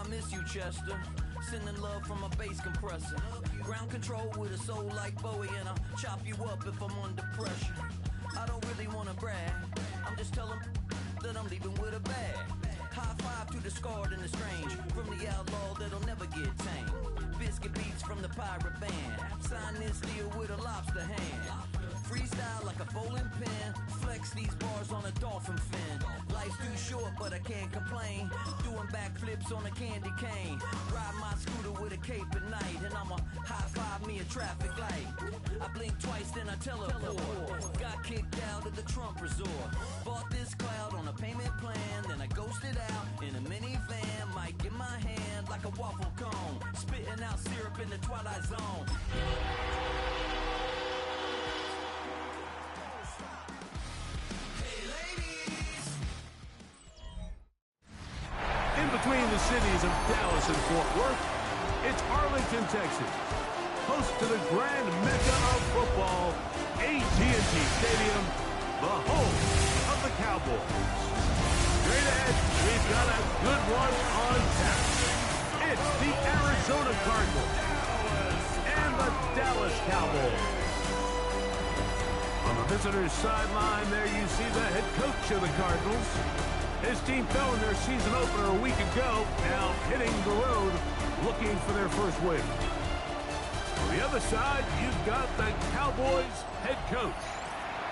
miss you, Chester. Sending love from a bass compressor. Ground control with a soul like Bowie, and I'll chop you up if I'm under pressure. I don't really wanna brag, I'm just telling that I'm leaving with a bag. High five to the scarred and the strange, from the outlaw that'll never get tamed. Biscuit beats from the pirate band, sign this deal with a lobster hand. Freestyle like a bowling pin, flex these bars on a dolphin fin. Life's too short but I can't complain, doing backflips on a candy cane. Ride my scooter with a cape at night, and I'ma high five me a traffic light. I blink twice then I teleport, got kicked out of the Trump resort. Bought this cloud on a payment plan, then I ghosted out in a minivan. Mic in my hand like a waffle cone, spitting out syrup in the twilight zone. In between the cities of Dallas and Fort Worth, it's Arlington, Texas. Host to the grand mecca of football, AT&T Stadium, the home of the Cowboys. Straight ahead, we've got a good one on tap. It's the Arizona Cardinals and the Dallas Cowboys. On the visitors' sideline, there you see the head coach of the Cardinals. His team fell in their season opener a week ago, now hitting the road, looking for their first win. On the other side, you've got the Cowboys head coach.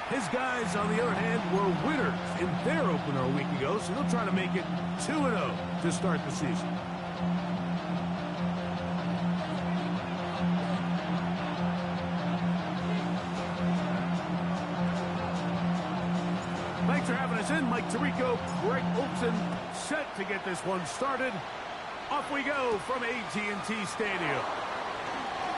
His guys, on the other hand, were winners in their opener a week ago, so they'll try to make it 2-0 to start the season. Thanks for having us in. Mike Tirico, Greg Olson, set to get this one started. Off we go from AT&T Stadium.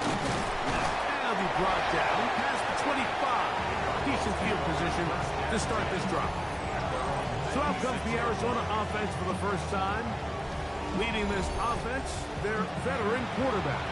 That'll be brought down past the 25. Decent field position to start this drive. So out comes the Arizona offense for the first time. Leading this offense, their veteran quarterback.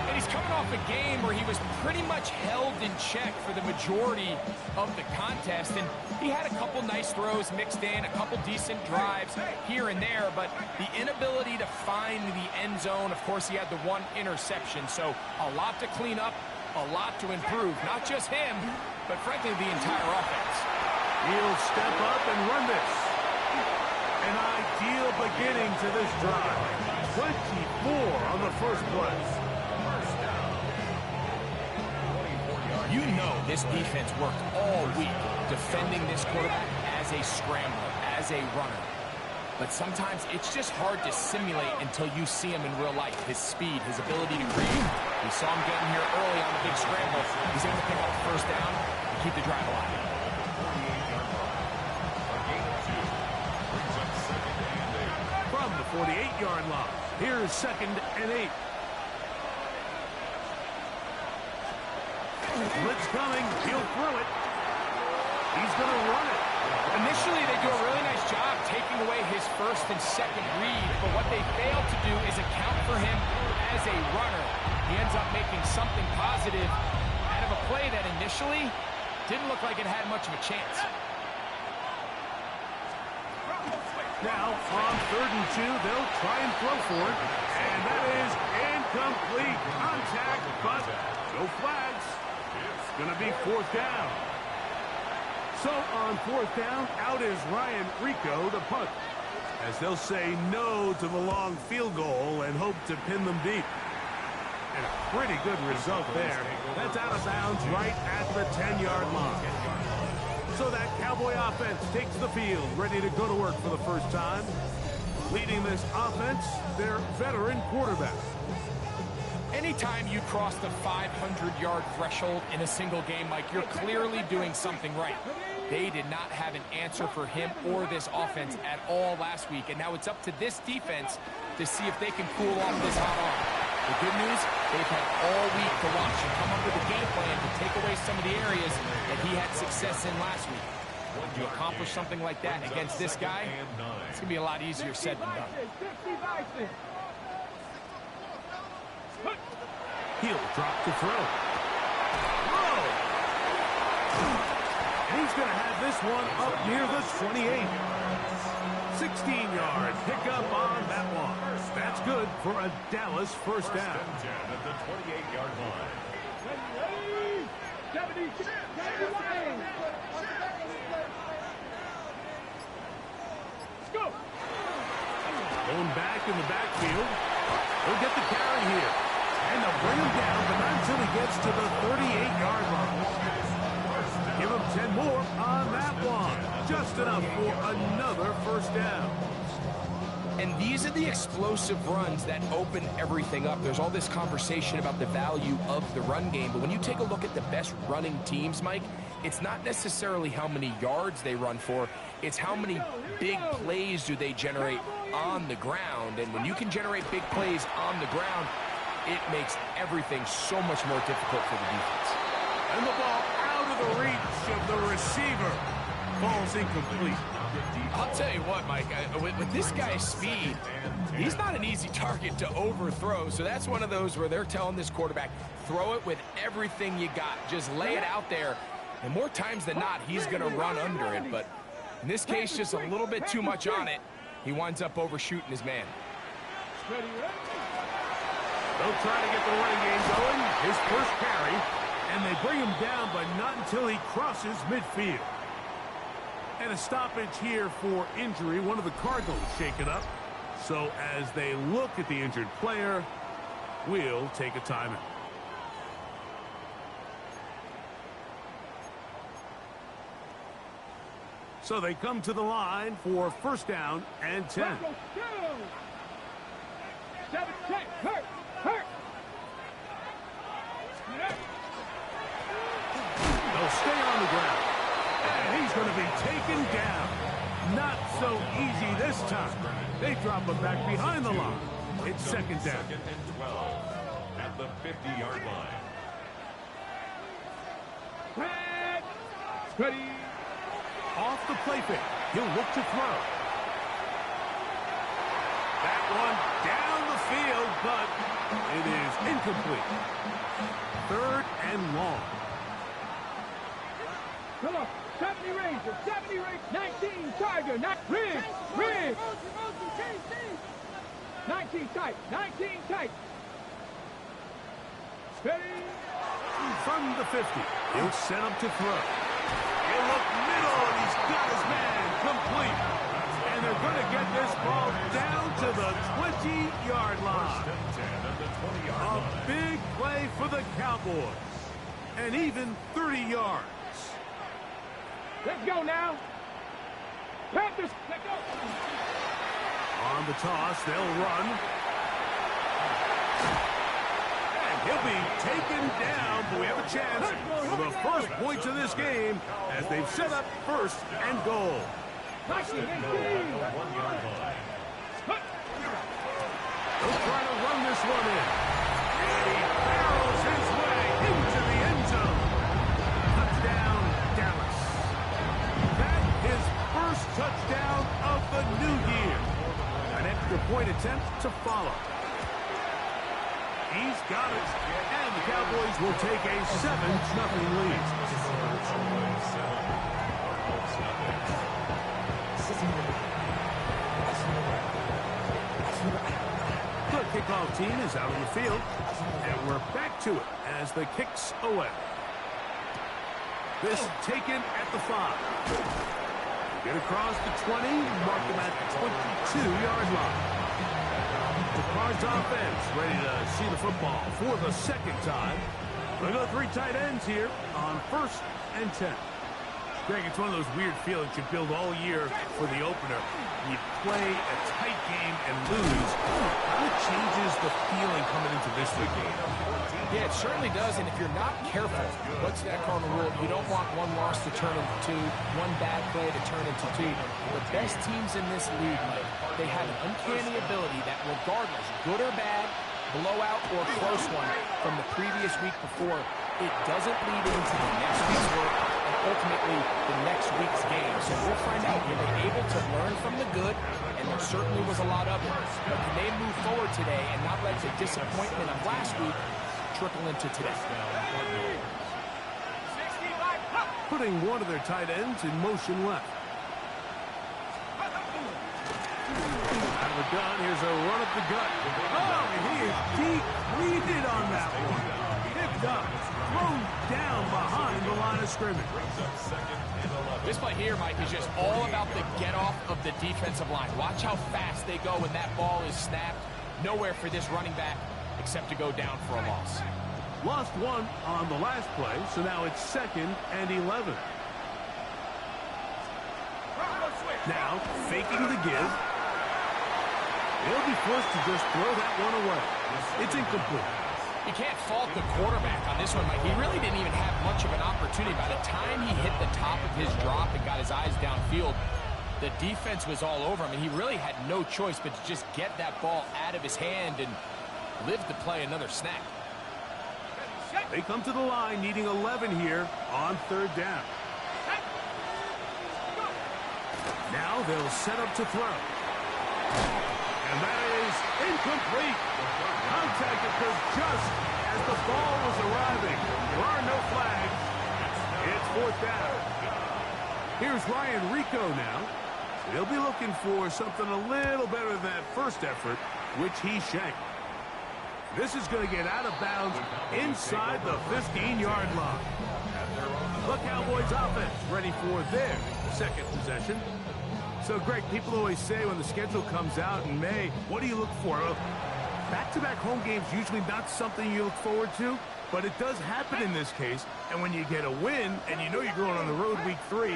And he's coming off a game where he was pretty much held in check for the majority of the contest. And he had a couple nice throws mixed in, a couple decent drives here and there. But the inability to find the end zone, of course, he had the one interception. So a lot to clean up, a lot to improve. Not just him, but frankly, the entire offense. He'll step up and run this. An ideal beginning to this drive. 24 on the first play. You know this defense worked all week defending this quarterback as a scrambler, as a runner. But sometimes it's just hard to simulate until you see him in real life. His speed, his ability to read. We saw him getting here early on the big scramble. He's able to pick up the first down and keep the drive alive. From the 48-yard line, here's 2nd and 8. Blitz coming, he'll throw it. He's going to run it. Initially, they do a really nice job taking away his first and second read, but what they fail to do is account for him as a runner. He ends up making something positive out of a play that initially didn't look like it had much of a chance. Now, on 3rd and 2, they'll try and throw for it, and that is incomplete contact, but no flags. It's going to be 4th down. So on 4th down, out is Ryan Rico to punt, as they'll say no to the long field goal and hope to pin them deep. And a pretty good result there. That's out of bounds right at the 10-yard line. So that Cowboy offense takes the field, ready to go to work for the first time. Leading this offense, their veteran quarterback. Anytime you cross the 500-yard threshold in a single game, Mike, you're clearly doing something right. They did not have an answer for him or this offense at all last week, and now it's up to this defense to see if they can cool off this hot arm. The good news, they've had all week to watch and come up with a game plan to take away some of the areas that he had success in last week. When you accomplish something like that against this guy, it's going to be a lot easier said than done. He'll drop to throw. And he's going to have this one up near the 28. 16-yard pickup on that one. That's good for a Dallas first down. At the 28-yard line. 76. Let's go. Going back in the backfield. He'll get the carry here. And they'll bring him down, but not until he gets to the 38-yard line. Give him 10 more on that one. Just enough for another first down. And these are the explosive runs that open everything up. There's all this conversation about the value of the run game, but when you take a look at the best running teams, Mike, it's not necessarily how many yards they run for, it's how many big plays do they generate on the ground. And when you can generate big plays on the ground, it makes everything so much more difficult for the defense. And the ball out of the reach of the receiver. Falls incomplete. I'll tell you what, Mike, with this guy's speed, he's not an easy target to overthrow. So that's one of those where they're telling this quarterback, throw it with everything you got. Just lay it out there. And more times than not, he's going to run under it. But in this case, just a little bit too much on it. He winds up overshooting his man. They'll try to get the running game going. His first carry. And they bring him down, but not until he crosses midfield. And a stoppage here for injury. One of the Cardinals shaken up. So as they look at the injured player, we'll take a timeout. So they come to the line for first down and 10. They'll stay on the ground. And he's going to be taken down. Not so easy this time. They drop him back behind the line. It's second down. Second and 12 at the 50-yard line. Ready. Off the play fake. He'll look to throw. That one down the field, but it is incomplete. Third and long. Come on. 70 Ranger. 70 Ranger. 19 Tiger. Rig. 19 tight. 19 tight. Steady. From the 50. He'll set up to throw. He'll look middle, and he's got his man complete. And they're going to get this ball down to the 20-yard line. A big play for the Cowboys. And even 30 yards. Let's go now. Panthers, let's go. On the toss, they'll run. And he'll be taken down, but we have a chance for the first points of this game as they've set up first and goal. They'll try to run this one in. And he barrels his way into the end zone. Touchdown, Dallas. That's his first touchdown of the new year. An extra point attempt to follow. He's got it. And the Cowboys will take a 7-0 lead. The kickoff team is out on the field. And we're back to it as the kicks away. This taken at the 5. Get across the 20, mark them at the 22-yard line. The Cards offense ready to see the football for the second time. We've got 3 tight ends here on first and 10. Greg, it's one of those weird feelings you build all year for the opener. You play a tight game and lose. How it changes the feeling coming into this week game. Yeah, it certainly does, and if you're not careful, what's that cardinal rule? You don't want one loss to turn into 2, one bad play to turn into 2. The best teams in this league, Mike, they have an uncanny ability that regardless, good or bad, blowout or close one from the previous week before, it doesn't lead into the next week's work and ultimately the next week's game. So we'll find out, were they able to learn from the good? And there certainly was a lot of it. But can they move forward today and not let the disappointment of last week trickle into today? Putting one of their tight ends in motion left. never done. Here's a run up the gut. Oh, and he is depleted on that one. Picked up, thrown down behind the line of scrimmage. This play here, Mike, is just all about the get-off of the defensive line. Watch how fast they go when that ball is snapped. Nowhere for this running back except to go down for a loss. Lost one on the last play, so now it's 2nd and 11. Now, faking the give. He'll be forced to just throw that one away. It's incomplete. You can't fault the quarterback on this one, Mike. He really didn't even have much of an opportunity. By the time he hit the top of his drop and got his eyes downfield, the defense was all over him, and he really had no choice but to just get that ball out of his hand and live to play another snap. They come to the line needing 11 here on 3rd down. Now they'll set up to throw. And that is incomplete. Contact occurred just as the ball was arriving. There are no flags. It's 4th down. Here's Ryan Rico now. They'll be looking for something a little better than that first effort, which he shanked. This is going to get out of bounds inside the 15-yard line. The Cowboys offense ready for their 2nd possession. So, Greg, people always say when the schedule comes out in May, what do you look for? Back-to-back home games usually not something you look forward to, but it does happen in this case. And when you get a win and you know you're going on the road week 3,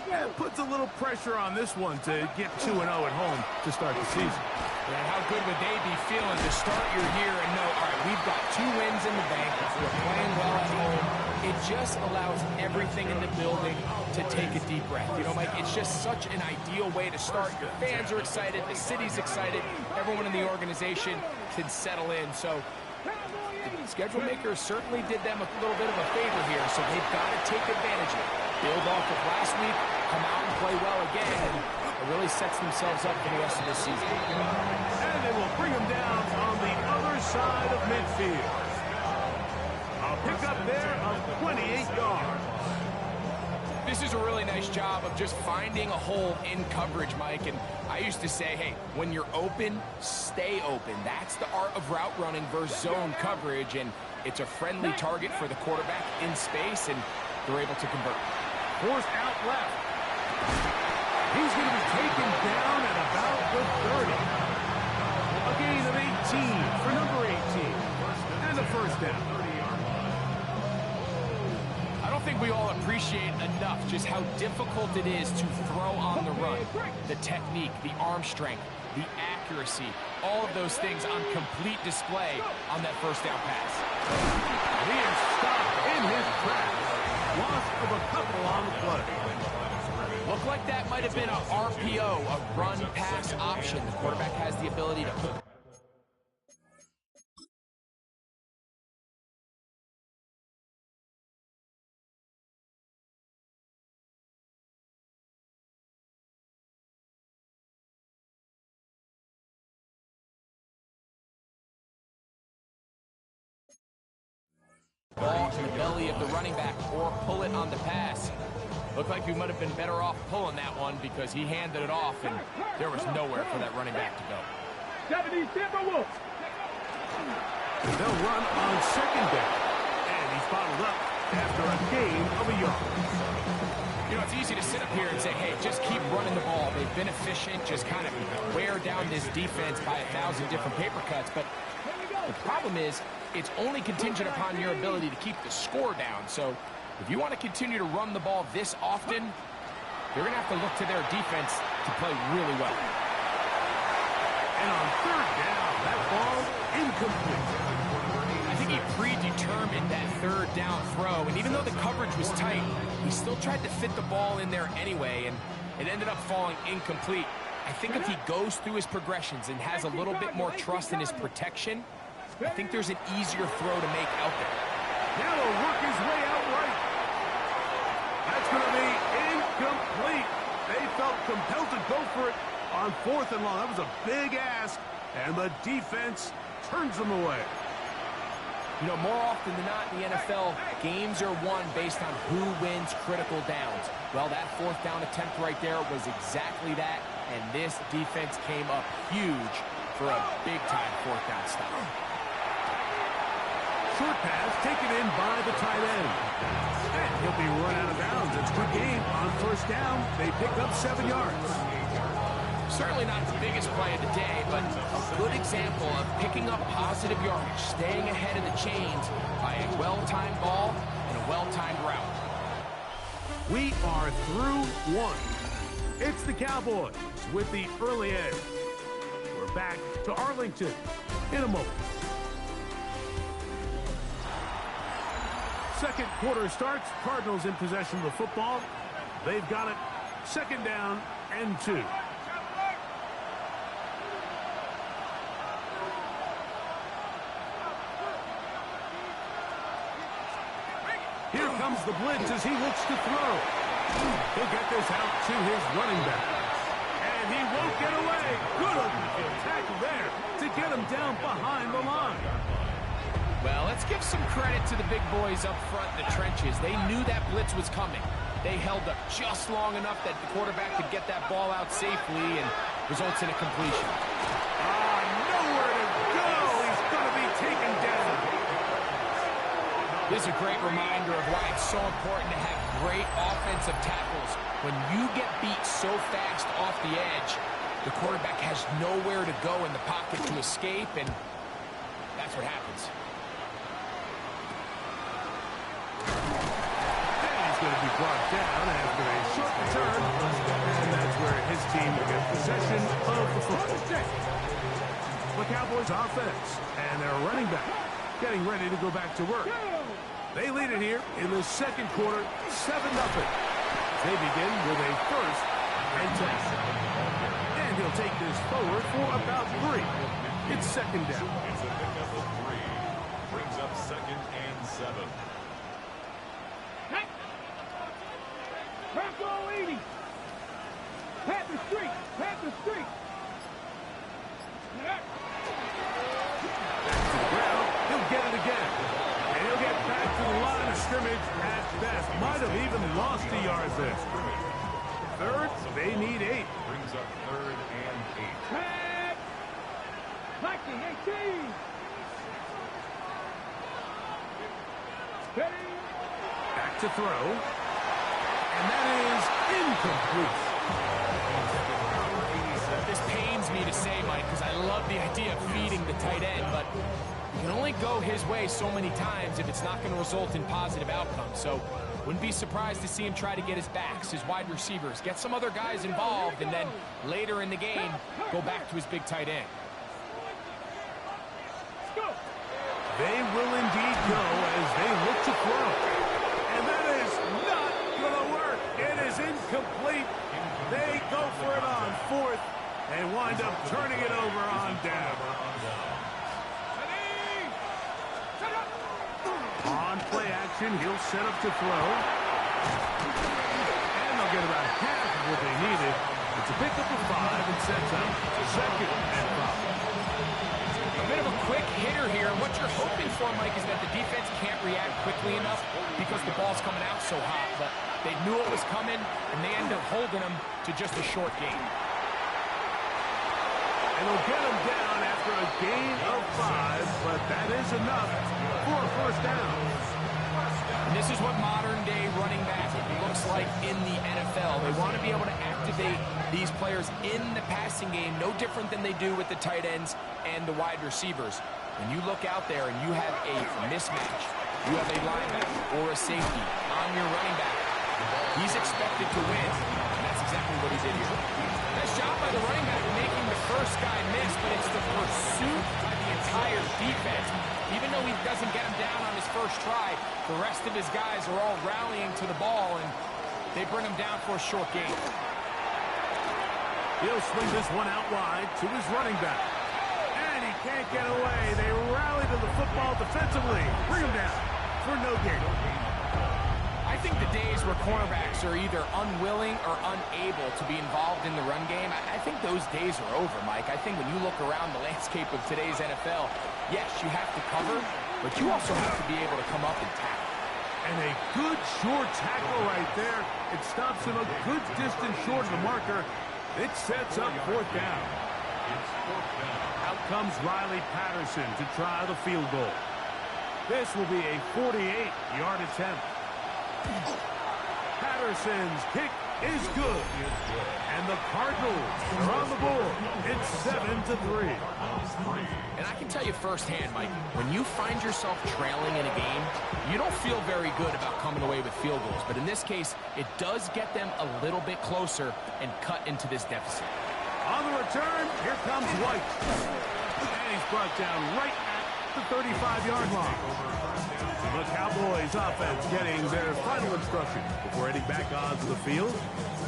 that puts a little pressure on this one to get 2-0 at home to start the season. And how good would they be feeling to start your year and know, all right, we've got 2 wins in the bank, we're playing well at home. It just allows everything in the building to take a deep breath. You know, Mike, it's just such an ideal way to start. Your fans are excited, the city's excited, everyone in the organization can settle in. So the schedule makers certainly did them a little bit of a favor here, so they've got to take advantage of it. Build off of last week, come out and play well again, and it really sets themselves up for the rest of this season. And they will bring him down on the other side of midfield. A pickup there of 28 yards. This is a really nice job of just finding a hole in coverage, Mike. And I used to say, hey, when you're open, stay open. That's the art of route running versus zone coverage. And it's a friendly target for the quarterback in space, and they're able to convert. Forced out left. He's going to be taken down at about the 30. A gain of 18 for number 18. And a 1st down. I don't think we all appreciate enough just how difficult it is to throw on the run. The technique, the arm strength, the accuracy, all of those things on complete display on that 1st down pass. He is stopped in his tracks. Loss of a couple on the play. Looked like that might have been a RPO, a run-pass option. The quarterback has the ability to put... ball in the belly of the running back or pull it on the pass. Looked like we might have been better off pulling that one because he handed it off and there was nowhere for that running back to go. 70 Timberwolves. They'll run on 2nd down. And he's bottled up after a gain of a yard. You know, it's easy to sit up here and say, hey, just keep running the ball. They've been efficient, just kind of wear down this defense by 1,000 different paper cuts. But the problem is, it's only contingent upon your ability to keep the score down. So if you want to continue to run the ball this often, they're going to have to look to their defense to play really well. And on 3rd down, that ball incomplete. I think he predetermined that 3rd down throw, and even though the coverage was tight, he still tried to fit the ball in there anyway, and it ended up falling incomplete. I think if he goes through his progressions and has a little bit more trust in his protection, I think there's an easier throw to make out there. Now he'll work his way out right. That's going to be incomplete. They felt compelled to go for it on 4th and long. That was a big ask, and the defense turns them away. You know, more often than not in the NFL, games are won based on who wins critical downs. Well, that 4th down attempt right there was exactly that. and this defense came up huge for a big-time fourth down stop. Short pass taken in by the tight end. And he'll be run out of bounds. It's a good game. On first down, they pick up 7 yards. Certainly not the biggest play of the day, but a good example of picking up positive yardage, staying ahead of the chains by a well-timed ball and a well-timed route. We are through one. It's the Cowboys with the early edge. We're back to Arlington in a moment. Second quarter starts. Cardinals in possession of the football. They've got it. Second down and 2. Here comes the blitz as he looks to throw. He'll get this out to his running back. And he won't get away. Good open field tackle there to get him down behind the line. Well, let's give some credit to the big boys up front in the trenches. They knew that blitz was coming. They held up just long enough that the quarterback could get that ball out safely and results in a completion. Nowhere to go. He's going to be taken down. This is a great reminder of why it's so important to have great offensive tackles. When you get beat so fast off the edge, the quarterback has nowhere to go in the pocket to escape, and that's what happens. And he's going to be brought down after a short return, and that's where his team will get possession of the football. The Cowboys offense and their running back getting ready to go back to work. They lead it here in the second quarter, 7-0. They begin with a first and 10. And he'll take this forward for about 3. It's second down. It's a pickup of 3. Brings up second and 7. Bronco 80. Panther Street. Panther Street. Back to the ground. He'll get it again. And he'll get back to the line of scrimmage at best. Might have even lost a yard there. Third, they need 8. Brings up third and 8. Tag. Viking 18. Steady. Back to throw. And that is incomplete. This pains me to say, Mike, because I love the idea of feeding the tight end, but you can only go his way so many times if it's not going to result in positive outcomes. So wouldn't be surprised to see him try to get his backs, his wide receivers, get some other guys involved, and then later in the game, go back to his big tight end. They will indeed go as they look to throw. And that is not going to work. It is incomplete. They go for it on 4th and wind up turning it over on down. On play action, he'll set up to throw. And they'll get about half of what they needed. It's a pickup of 5 and sets up second and 5. A bit of a quick hitter here. What you're hoping for, Mike, is that the defense can't react quickly enough because the ball's coming out so hot. But they knew it was coming, and they end up holding them to just a short gain. And they'll get him down after a gain of 5, but that is enough for a first down. And this is what modern-day running back looks like in the NFL. They want to be able to activate these players in the passing game, no different than they do with the tight ends and the wide receivers. When you look out there and you have a mismatch, you have a linebacker or a safety on your running back, he's expected to win, and that's exactly what he did here. Nice job by the running back making the first guy miss, but it's the pursuit by the entire defense. Even though he doesn't get him down on his first try, the rest of his guys are all rallying to the ball, and they bring him down for a short gain. He'll swing this one out wide to his running back. And he can't get away. They rally to the football defensively. Bring him down for no gain. I think the days where cornerbacks are either unwilling or unable to be involved in the run game, I think those days are over, Mike. I think when you look around the landscape of today's NFL, yes, you have to cover, but you also have to be able to come up and tackle. And a good short tackle right there. It stops him a good distance short of the marker. It sets up fourth down. It's fourth down. Out comes Riley Patterson to try the field goal. This will be a 48-yard attempt. Patterson's kick is good. And the Cardinals are on the board. It's 7-3. And I can tell you firsthand, Mike, when you find yourself trailing in a game, you don't feel very good about coming away with field goals. But in this case, it does get them a little bit closer and cut into this deficit. On the return, here comes White. And he's brought down right at the 35-yard line. The Cowboys offense getting their final instructions before heading back onto the field.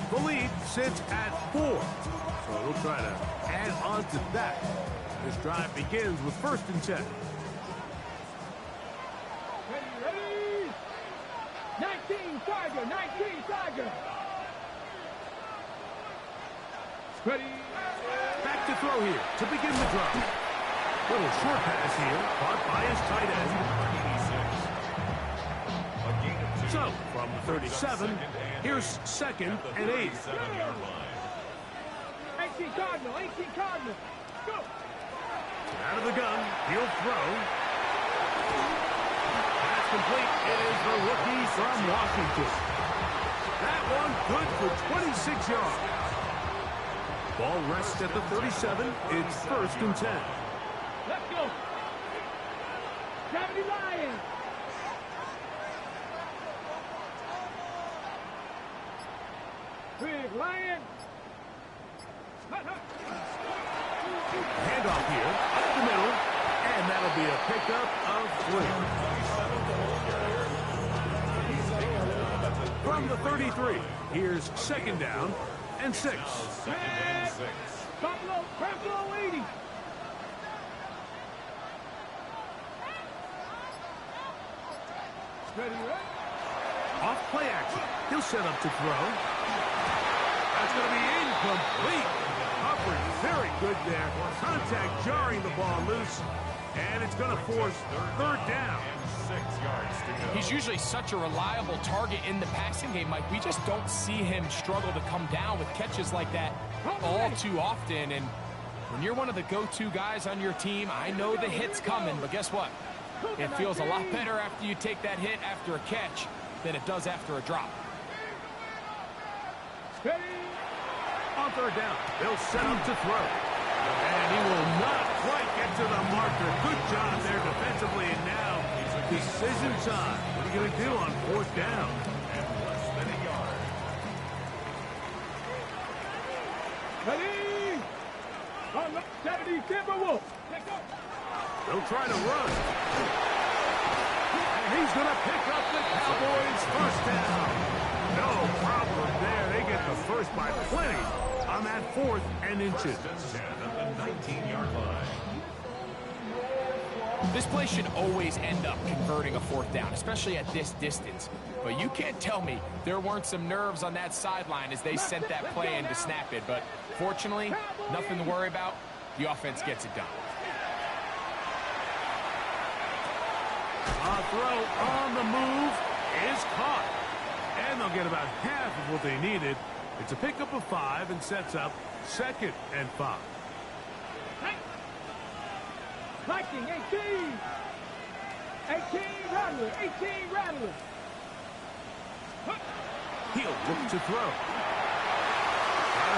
The lead sits at 4. So we'll try to add on to that. This drive begins with 1st and 10. Ready? 19 Tiger, 19 Tiger. Ready? Back to throw here to begin the drive. Little short pass here, caught by his tight end. So, from the 37, here's 2nd and 8. 18 Cardinal, 18 Cardinal. Go. Out of the gun, he'll throw. That's complete. It is the rookie from Washington. That one good for 26 yards. Ball rests at the 37. It's 1st and 10. Let's go. Gravity Lions. Big Lion. Handoff here, up the middle, and that'll be a pickup of 3. From the 33, here's 2nd down and 6. Buffalo 80. Ready, Off play action. He'll set up to throw. That's going to be incomplete. Coverage very good there. Contact jarring the ball loose. And it's going to force 3rd down. 6 yards to go. He's usually such a reliable target in the passing game, Mike. We just don't see him struggle to come down with catches like that all too often. And when you're one of the go-to guys on your team, I know the hit's coming, but guess what? It feels a lot better after you take that hit after a catch than it does after a drop. On 3rd down, they'll set up to throw. And he will not quite get to the marker. Good job there defensively, and now decision time. What are you going to do on 4th down? And less than a yard. Ready? On the 70 Timberwolves. They'll try to run. And he's going to pick up the Cowboys' 1st down. No problem there. They get the first by plenty on that 4th and inches. 10 at the 19-yard line. This play should always end up converting a 4th down, especially at this distance. But you can't tell me there weren't some nerves on that sideline as they sent that play in to snap it. But fortunately, nothing to worry about. The offense gets it done. A throw on the move is caught. And they'll get about half of what they needed. It's a pickup of 5 and sets up 2nd and 5. Viking 18. 18 Rattler. 18 Rattler. He'll look to throw.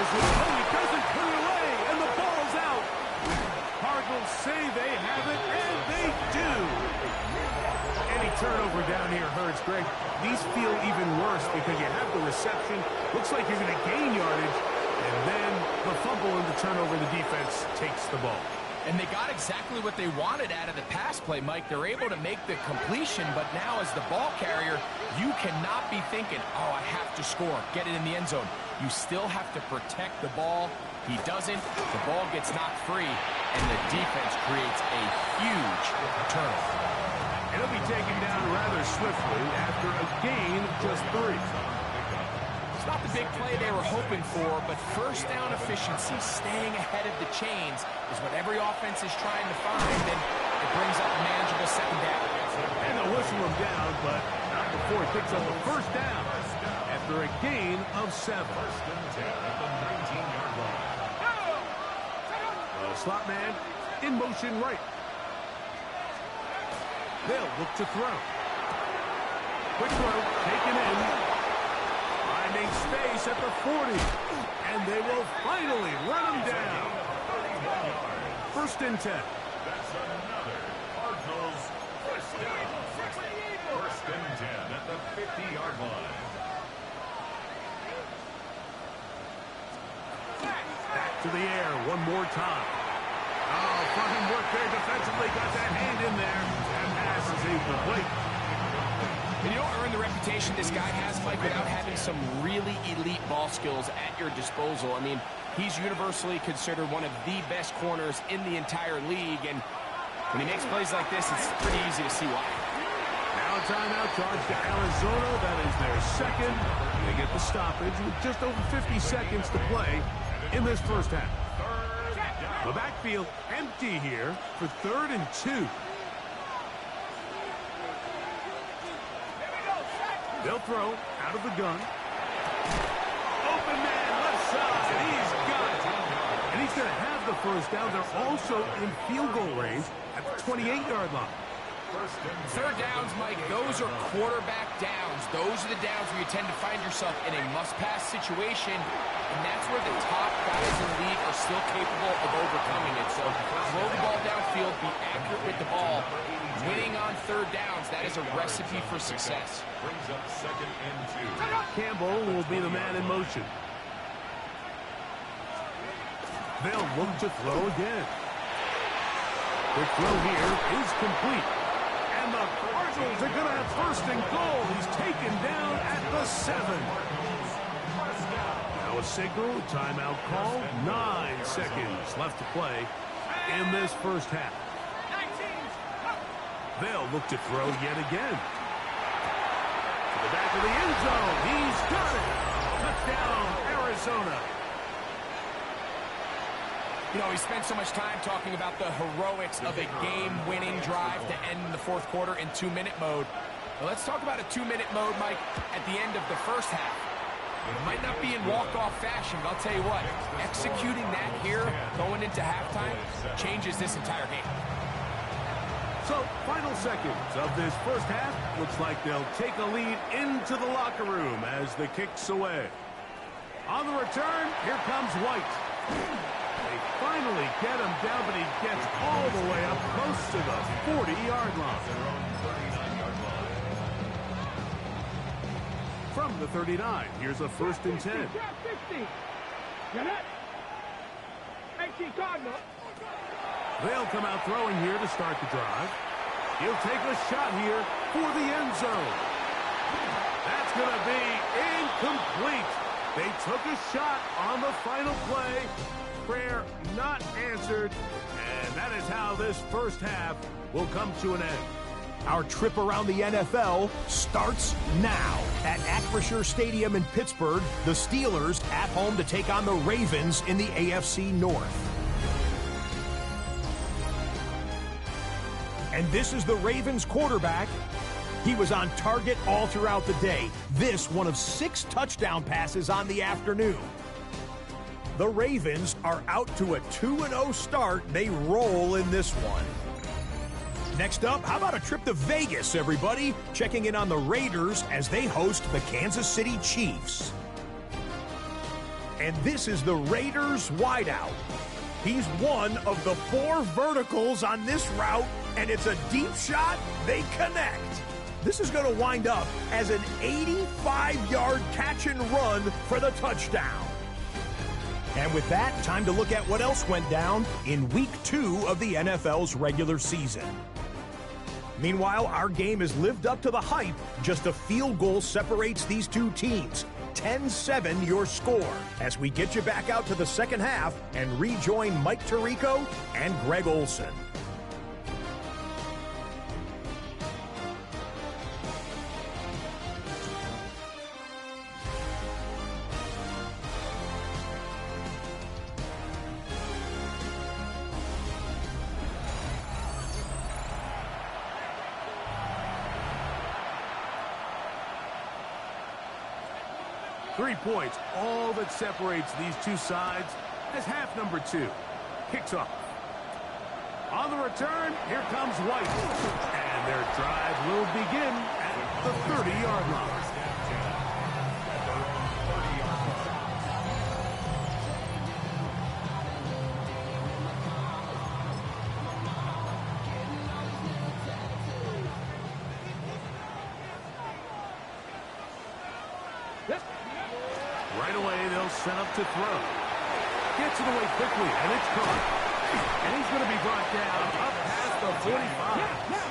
He doesn't put it away, and the ball's out. Cardinals say they have it, and they do. Any turnover down here hurts, Greg. These feel even worse because you have the reception. Looks like you're going to gain yardage, and then the fumble and the turnover, the defense takes the ball. And they got exactly what they wanted out of the pass play, Mike. They're able to make the completion, but now as the ball carrier, you cannot be thinking, oh, I have to score, get it in the end zone. You still have to protect the ball. He doesn't. The ball gets knocked free, and the defense creates a huge turnover. It'll be taken down rather swiftly after a gain of just 3. It's not the big play they were hoping for, but 1st down efficiency, staying ahead of the chains, is what every offense is trying to find, and it brings up a manageable 2nd down. And they'll whistle him down, but not before he picks up the 1st down after a gain of 7. 1st and 10 at the 19-yard line. slot man in motion right. They'll look to throw. Quick throw, taken in. Finding space at the 40. And they will finally run him down. 1st and 10. That's another Cardinals first down. 1st and 10 at the 50-yard line. Back to the air one more time. Oh, fine work there defensively. Got that hand in there. And pass is incomplete. And you don't earn the reputation this guy has, Mike, without having some really elite ball skills at your disposal. I mean, he's universally considered one of the best corners in the entire league. And when he makes plays like this, it's pretty easy to see why. Now a timeout charge to Arizona. That is their second. They get the stoppage with just over 50 seconds to play in this first half. The backfield empty here for 3rd and 2. They'll throw out of the gun. Open man, left side. He's got it. And he's going to have the first down. They're also in field goal range at the 28-yard line. 3rd downs, Mike, those are quarterback downs. Those are the downs where you tend to find yourself in a must-pass situation, and that's where the top guys in the league are still capable of overcoming it. So throw the ball downfield, be accurate with the ball. Winning on 3rd downs, that is a recipe for success. Brings up 2nd and 2. Campbell will be the man in motion. They'll look to throw again. The throw here is complete. And the Cardinals are going to have 1st and goal. He's taken down at the 7. Now a signal, timeout call. 9 seconds left to play in this first half. They'll look to throw yet again. To the back of the end zone. He's got it. Touchdown, Arizona. You know, we spent so much time talking about the heroics of a game-winning drive to end the 4th quarter in 2-minute mode. Well, let's talk about a 2-minute mode, Mike, at the end of the first half. It might not be in walk-off fashion, but I'll tell you what, executing that here, going into halftime, changes this entire game. So, final seconds of this first half. Looks like they'll take a lead into the locker room as the kick's away. On the return, here comes White. They finally get him down, but he gets all the way up close to the 40-yard line. From the 39, here's a 1st and 10. 50. Get it? 18 Cardinal. They'll come out throwing here to start the drive. He'll take a shot here for the end zone. That's going to be incomplete. They took a shot on the final play. Prayer not answered. And that is how this first half will come to an end. Our trip around the NFL starts now. At Acrisure Stadium in Pittsburgh, the Steelers at home to take on the Ravens in the AFC North. And this is the Ravens quarterback. He was on target all throughout the day. This one of 6 touchdown passes on the afternoon. The Ravens are out to a 2-0 start. They roll in this one. Next up, how about a trip to Vegas, everybody? Checking in on the Raiders as they host the Kansas City Chiefs. And this is the Raiders wideout. He's one of the 4 verticals on this route, and it's a deep shot. They connect. This is going to wind up as an 85-yard catch and run for the touchdown. And with that, time to look at what else went down in Week 2 of the NFL's regular season. Meanwhile, our game has lived up to the hype. Just a field goal separates these two teams. 10-7 your score as we get you back out to the second half and rejoin Mike Tirico and Greg Olson. Three points, all that separates these two sides as half number 2 kicks off. On the return, here comes White. And their drive will begin at the 30-yard line. Right away, they'll set up to throw. Gets it away quickly, and it's caught. And he's going to be brought down up past the 45. Now,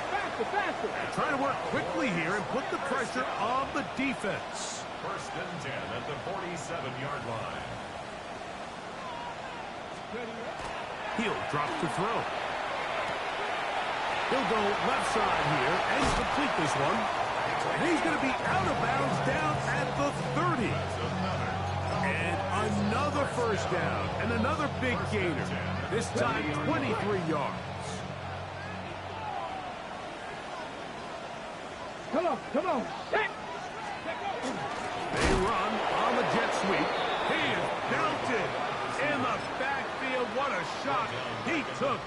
faster. Trying to work quickly here and put the pressure on the defense. First and 10 at the 47-yard line. He'll drop to throw. He'll go left side here and complete this one. And he's going to be out of bounds down at the 30. And another first down and another big gainer. This time 23 yards. Come on. They run on the jet sweep. He is belted in the backfield. What a shot he took.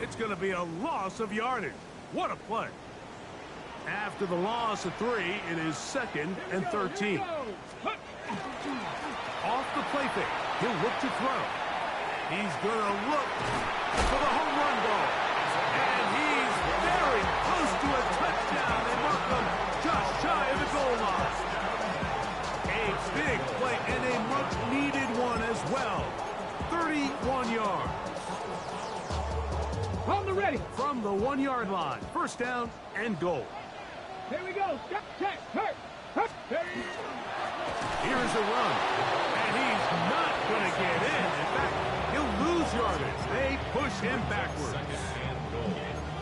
It's going to be a loss of yardage. What a play. After the loss of 3, it is 2nd and 13. Off the play fake. He'll look to throw. He's going to look for the home run ball. And he's very close to a touchdown. They mark him just shy of the goal line. A big play and a much-needed one as well. 31 yards. On the ready. From the 1-yard line. First down and goal. Here we go. Step, check, hurt. Here's a run. And he's not going to get in. In fact, he'll lose yardage. They push him backwards.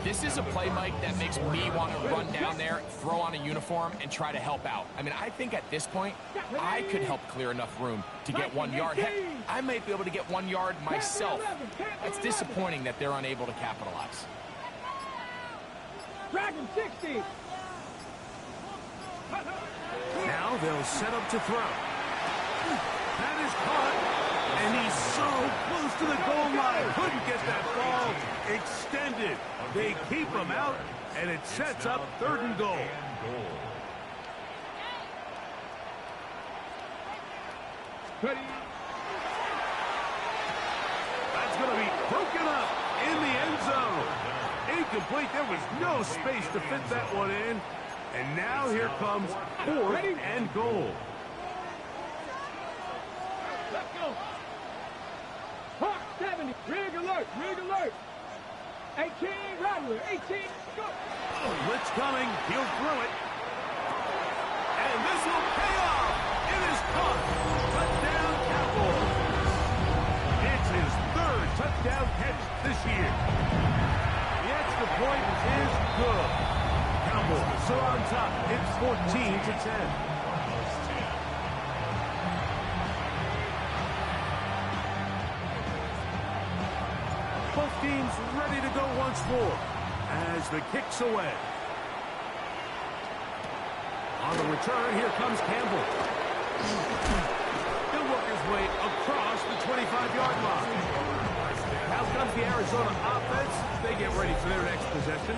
This is a play, Mike, that makes me want to run down there, throw on a uniform, and try to help out. I mean, I think at this point, I could help clear enough room to get 1 yard. Heck, I might be able to get 1 yard myself. That's disappointing that they're unable to capitalize. Dragon 60. Now they'll set up to throw. That is caught. And he's so close to the goal line. Couldn't get that ball extended. They keep him out, and it sets up 3rd and goal. That's going to be broken up in the end zone. Incomplete. There was no space to fit that one in. And now here comes 4th and goal. Let's go. Hawk 70. Rig alert. 18, Rattler. 18, go. Blitz coming. He'll throw it. And this will pay off. It is caught. Touchdown, Cowboys. It's his 3rd touchdown catch this year. The extra point is good. Cowboys are on top. It's 14-10. Both teams ready to go once more as the kick's away. On the return, here comes Campbell. He'll work his way across the 25-yard line. Now comes the Arizona offense. They get ready for their next possession.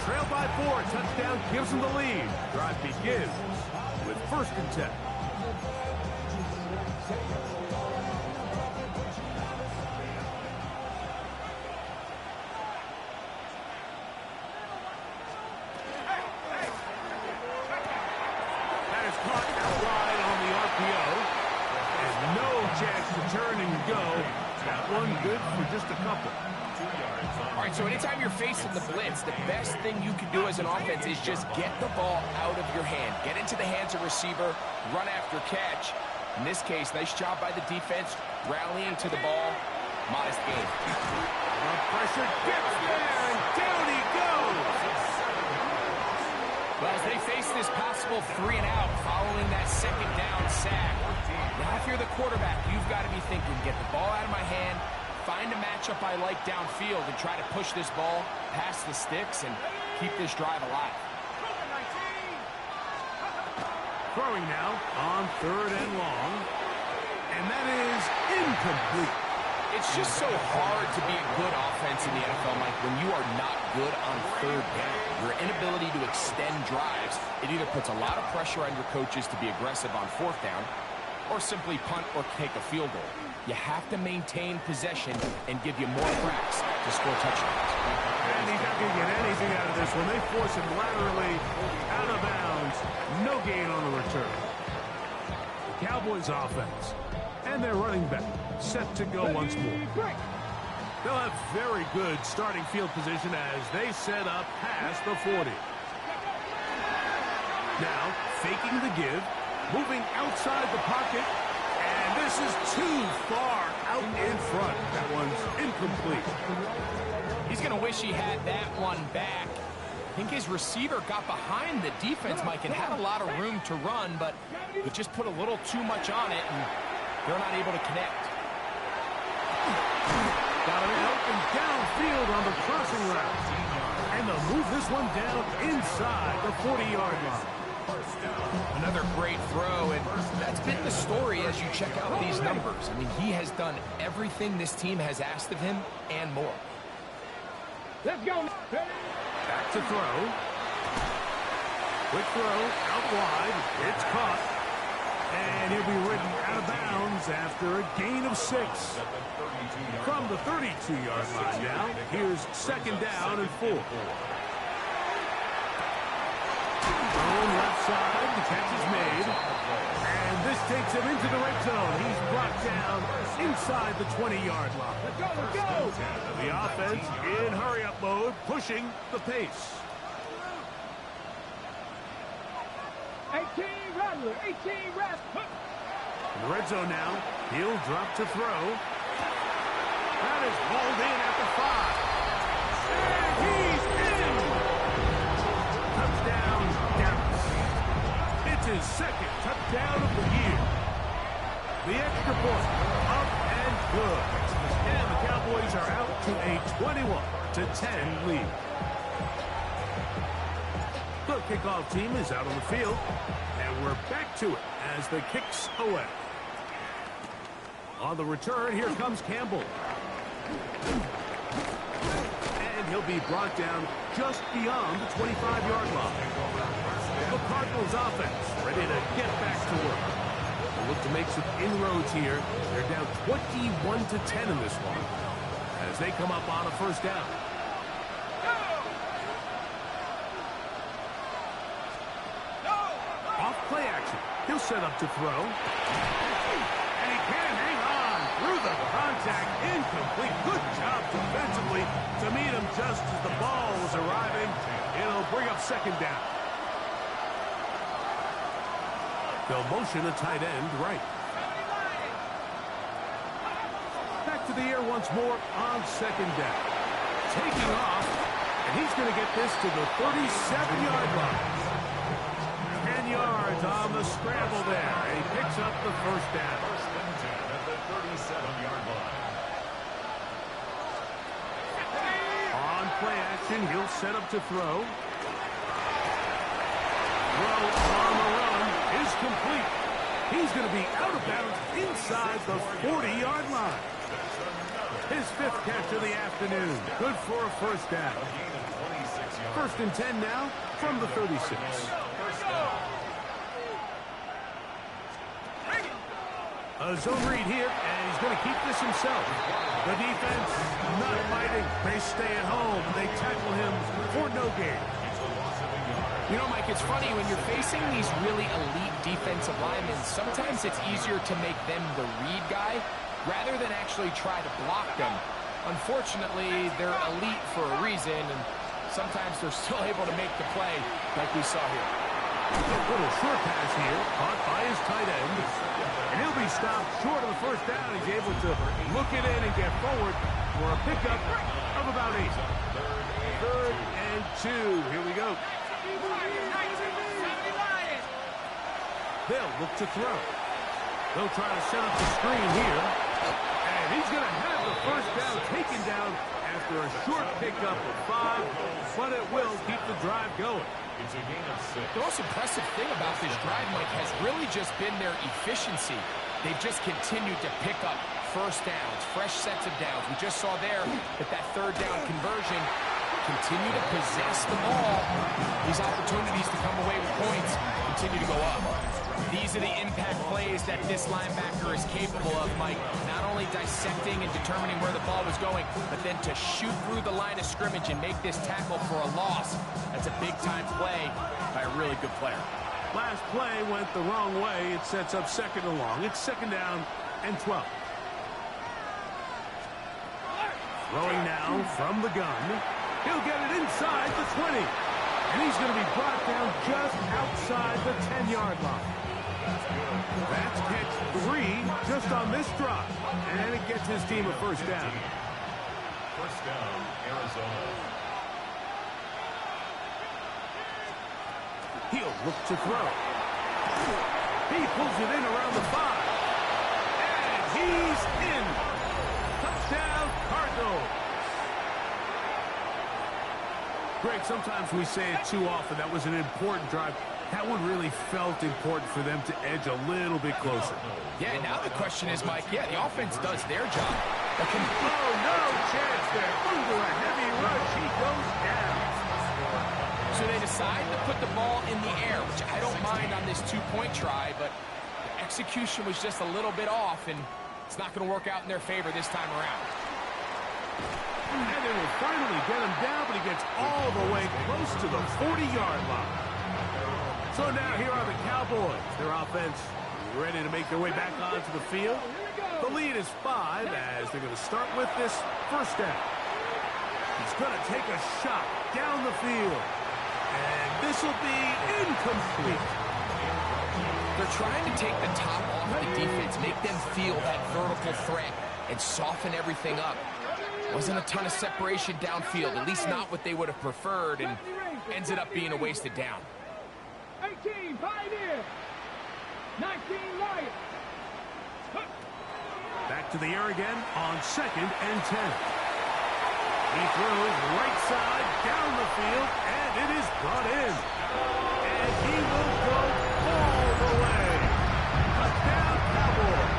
Trail by 4. Touchdown gives them the lead. Drive begins with 1st and 10. That is caught out wide on the RPO. And no chance to turn and go. That one good for just a couple. All right, so anytime you're facing the blitz, the best thing you can do as an offense is just get the ball out of your hand. Get into the hands of receiver, run after catch. In this case, nice job by the defense, rallying to the ball. Modest gain. Pressure gets there, and down he goes. Well, as they face this possible 3 and out following that 2nd down sack, now if you're the quarterback, you've got to be thinking, get the ball out of my hand, find a matchup I like downfield, and try to push this ball past the sticks and keep this drive alive. Throwing now on 3rd and long. And that is incomplete. it's just so hard to be a good offense in the NFL, Mike, when you are not good on third down. Your inability to extend drives, it either puts a lot of pressure on your coaches to be aggressive on fourth down or simply punt or take a field goal. You have to maintain possession and give you more cracks to score touchdowns. And he's not going to get anything out of this one. They force him laterally out of bounds. No gain on the return. The Cowboys offense and their running back set to go once more. They'll have very good starting field position as they set up past the 40. Now, faking the give, moving outside the pocket, and this is too far out in front. That one's incomplete. He's going to wish he had that one back. I think his receiver got behind the defense, Mike, and had a lot of room to run, but he just put a little too much on it, and they're not able to connect. Got it out and downfield on the crossing route. And they'll move this one down inside the 40-yard line. Another great throw, and that's been the story as you check out these numbers. I mean, he has done everything this team has asked of him and more. Let's go. Back to throw. Quick throw out wide. It's caught. And he'll be ridden out of bounds after a gain of 6. From the 32-yard line now, here's second down and 4. Thrown left side, the catch is made. And this takes him into the red zone. He's brought down inside the 20-yard line. Let's go, let's go. The offense in hurry-up mode, pushing the pace. 18 Rattler, 18 Rattler. In the red zone now, he'll drop to throw. That is hauled in at the 5. And he's in! Touchdown, Dallas. It's his second touchdown of the year. The extra point, up and good. And the Cowboys are out to a 21-10 lead. The kickoff team is out on the field, and we're back to it as the kicks away. On the return, here comes Campbell. And he'll be brought down just beyond the 25-yard line. The Cardinals offense ready to get back to work. They'll look to make some inroads here. They're down 21-10 in this one as they come up on a first down. Off play action. He'll set up to throw. And he can hang on through the contact. Incomplete. Good job defensively to meet him just as the ball was arriving. It'll bring up second down. They'll motion a tight end right. Back to the air once more on second down. Taking off, and he's going to get this to the 37-yard line. 10 yards on the scramble there, and he picks up the first down. First and 10 at the 37-yard line. On play action, he'll set up to throw. Throw on the run is complete. He's going to be out of bounds inside the 40-yard line. His 5th catch of the afternoon. Good for a first down. First and 10 now from the 36. A zone read here, and he's going to keep this himself. The defense not fighting. They stay at home. They tackle him for no gain. You know, Mike, it's funny, when you're facing these really elite defensive linemen, sometimes it's easier to make them the read guy rather than actually try to block them. Unfortunately, they're elite for a reason, and sometimes they're still able to make the play like we saw here. A little short pass here, caught by his tight end. And he'll be stopped short of the first down. He's able to look it in and get forward for a pickup of about 8. 3rd and 2. Here we go. They'll look to throw. They'll try to set up the screen here. And he's going to have the first down taken down after a short pickup of 5. But it will keep the drive going. It's a gain of 6. The most impressive thing about this drive, Mike, has really just been their efficiency. they've just continued to pick up first downs, fresh sets of downs. We just saw there that third down conversion, continue to possess the ball. These opportunities to come away with points continue to go up. These are the impact plays that this linebacker is capable of, Mike. Not only dissecting and determining where the ball was going, but then to shoot through the line of scrimmage and make this tackle for a loss. That's a big-time play by a really good player. Last play went the wrong way. It sets up second and long. It's second down and 12. Throwing now from the gun. He'll get it inside the 20. And he's going to be brought down just outside the 10-yard line. That's catch 3 just on this drive. And it gets his team a first down. First down, Arizona. He'll look to throw. He pulls it in around the 5. And he's in. Touchdown, Cardinals. Greg, sometimes we say it too often. That was an important drive. That one really felt important for them to edge a little bit closer. Yeah, now the question is, Mike, the offense does their job. Oh, no chance there. Under a heavy rush, he goes down. So they decide to put the ball in the air, which I don't mind on this two-point try, but the execution was just a little bit off, and it's not going to work out in their favor this time around. And they will finally get him down, but he gets all the way close to the 40-yard line. So now here are the Cowboys. Their offense ready to make their way back onto the field. The lead is 5 as they're going to start with this first down. He's going to take a shot down the field. And this will be incomplete. They're trying to take the top off the defense, make them feel that vertical threat, and soften everything up. Wasn't a ton of separation downfield, at least not what they would have preferred, and ends up being a wasted down. 18, Pioneer. 19, Lion. Back to the air again on second and 10. He throws right side down the field, and it is brought in. And he will go all the way. Touchdown, Cowboys.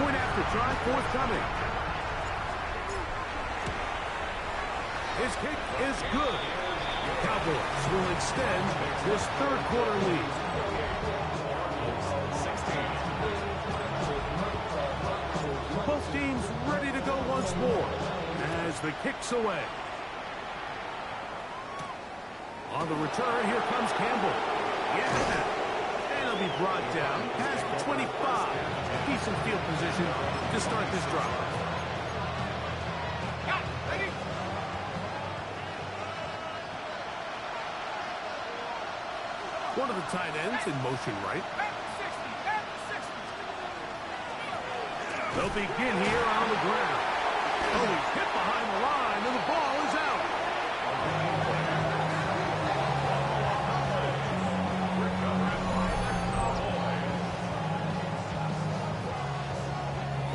Point after try forthcoming. His kick is good. The Cowboys will extend this third quarter lead. Both teams ready to go once more as the kick's away. On the return, here comes Campbell. Yeah. And he'll be brought down past 25. Decent field position to start this drive. One of the tight ends in motion right. They'll begin here on the ground. Oh, he's hit behind the line, and the ball is out.